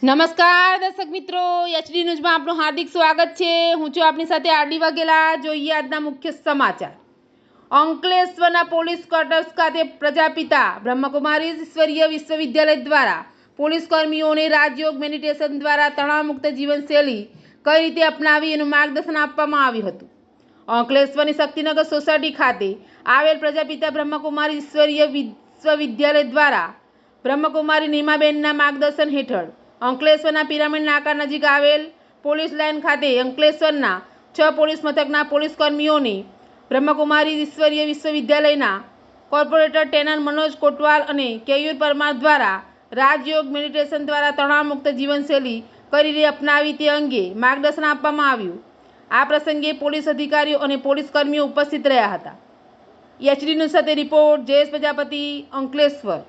નમસ્કાર દર્શક મિત્રો, એચડી ન્યૂઝમાં આપનું હાર્દિક સ્વાગત છે। હું છું આપની સાથે આરડી વાઘેલા। જોઈએ આજના મુખ્ય સમાચાર। અંકલેશ્વરના પોલીસ ક્વાર્ટર્સ ખાતે પ્રજાપિતા બ્રહ્મકુમારી ઈશ્વરીય વિશ્વવિદ્યાલય દ્વારા પોલીસ કર્મીઓને રાજયોગ મેડિટેશન દ્વારા તણાવમુક્ત જીવનશૈલી કઈ રીતે અપનાવી એનું માર્ગદર્શન આપવામાં આવ્યું હતું। અંકલેશ્વરની શક્તિનગર સોસાયટી ખાતે આવેલ પ્રજાપિતા બ્રહ્મકુમારી ઈશ્વરીય વિશ્વવિદ્યાલય દ્વારા બ્રહ્મકુમારી નીમાબેનના માર્ગદર્શન હેઠળ અંકલેશ્વરના પિરામિડ નાકા નજીક આવેલ પોલીસ લાઇન ખાતે અંકલેશ્વરના 6 પોલીસ મથકના પોલીસ કર્મીઓને બ્રહ્મકુમારી ઈશ્વરીય વિશ્વવિદ્યાલયના કોર્પોરેટર ટેનર મનોજ કોટવાલ અને કેયુર પરમાર દ્વારા રાજયોગ મેડિટેશન દ્વારા તણાવમુક્ત જીવનશૈલી કઈ રીતે અપનાવી તે અંગે માર્ગદર્શન આપવામાં આવ્યું। આ પ્રસંગે પોલીસ અધિકારીઓ અને પોલીસ કર્મીઓ ઉપસ્થિત રહ્યા હતા। એચડી ન્યૂઝ સાથે રિપોર્ટ જયેશ પ્રજાપતિ, અંકલેશ્વર।